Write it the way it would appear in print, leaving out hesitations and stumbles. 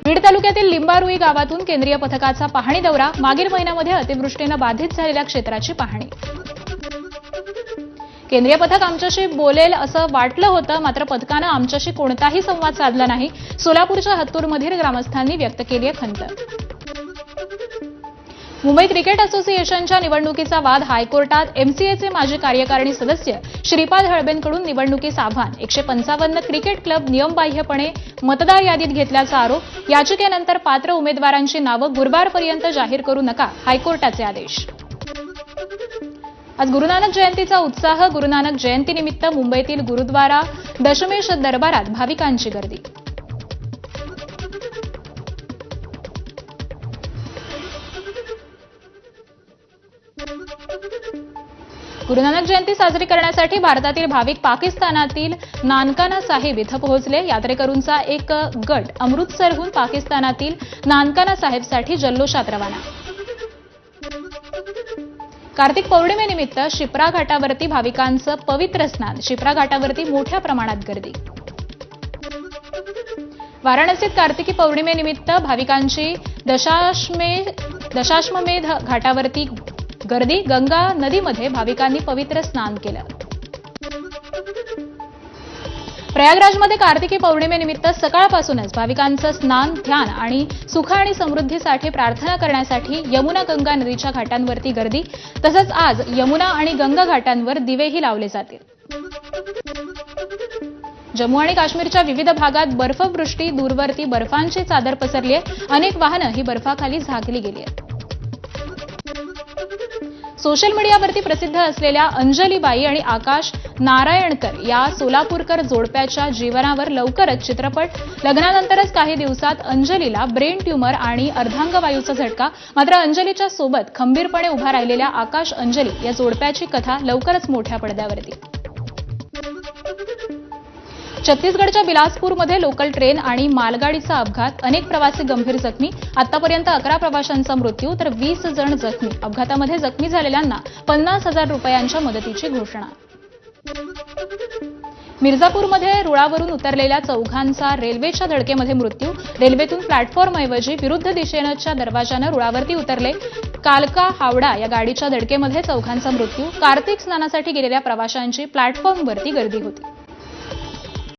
बीड तालुक्यातील लिंबारुई गावातून केंद्रीय पथकाचा पाहणी दौरा, मागील महिन्यामध्ये अतिवृष्टीने बाधित झालेल्या क्षेत्राची पाहणी। केंद्रीय पथक आमच्याशी बोलेल असं वाटलं होतं, मात्र पथकानं आमच्याशी कोणताही संवाद साधला नाही। सोलापूरच्या हत्तूरमधील ग्रामस्थांनी व्यक्त केली आहे खंत। मुंबई क्रिकेट असोसिएशनच्या निवडणुकीचा वाद हायकोर्टात। एमसीएचे माजी कार्यकारिणी सदस्य श्रीपाद हळबेंकडून निवडणुकीस आव्हान। 155 क्रिकेट क्लब नियमबाह्यपणे मतदार यादीत घेतल्याचा आरोप। याचिकेनंतर पात्र उमेदवारांची नावं गुरुवारपर्यंत जाहीर करू नका, हायकोर्टाचे आदेश। आज गुरुनानक जयंतीचा उत्साह। गुरुनानक जयंतीनिमित्त मुंबईतील गुरुद्वारा दशमेश दरबारात भाविकांची गर्दी। गुरुनानक जयंती साजरी करण्यासाठी भारतातील भाविक पाकिस्तानातील नानकाना साहिब इथं पोहोचले। यात्रेकरूंचा एक गट अमृतसरहून पाकिस्तानातील नानकाना साहेबसाठी जल्लोषात रवाना। कार्तिक पौर्णिमेनिमित्त शिप्रा घाटावरती भाविकांचं पवित्र स्नान। शिप्रा घाटावरती मोठ्या प्रमाणात गर्दी। वाराणसीत कार्तिकी पौर्णिमेनिमित्त भाविकांची दशाश्वमेध घाटावरती गर्दी। गंगा नदीमध्ये भाविकांनी पवित्र स्नान केलं। प्रयागराजमध्ये कार्तिकी पौर्णिमेनिमित्त सकाळपासूनच भाविकांचं स्नान, ध्यान आणि सुख आणि समृद्धीसाठी प्रार्थना करण्यासाठी यमुना गंगा नदीच्या घाटांवरती गर्दी। तसंच आज यमुना आणि गंगा घाटांवर दिवेही लावले जातील। जम्मू आणि काश्मीरच्या विविध भागात बर्फवृष्टी, दूरवरती बर्फांची चादर पसरली आहे। अनेक वाहनं ही बर्फाखाली झाकली गेली आहेत। सोशल मीडियावरती प्रसिद्ध असलेल्या अंजलीबाई आणि आकाश नारायणकर या सोलापूरकर जोडप्याच्या जीवनावर लवकरच चित्रपट। लग्नानंतरच काही दिवसात अंजलीला ब्रेन ट्यूमर आणि अर्धांगवायूचा झटका। मात्र अंजलीच्या सोबत खंबीरपणे उभा राहिलेल्या आकाश अंजली या जोडप्याची कथा लवकरच मोठ्या पडद्यावरती। छत्तीसगडच्या बिलासपूरमध्ये लोकल ट्रेन आणि मालगाडीचा अपघात। अनेक प्रवासी गंभीर जखमी। आतापर्यंत 11 प्रवाशांचा मृत्यू तर 20 जण जखमी। अपघातामध्ये जखमी झालेल्यांना 50,000 रुपयांच्या मदतीची घोषणा। मिर्झापूरमध्ये रुळावरून उतरलेल्या चौघांचा रेल्वेच्या धडकेमध्ये मृत्यू। रेल्वेतून प्लॅटफॉर्मऐवजी विरुद्ध दिशेनंच्या दरवाजानं रुळावरती उतरले। कालका हावडा या गाडीच्या धडकेमध्ये चौघांचा मृत्यू। कार्तिक स्नानासाठी गेलेल्या प्रवाशांची प्लॅटफॉर्मवरती गर्दी होती।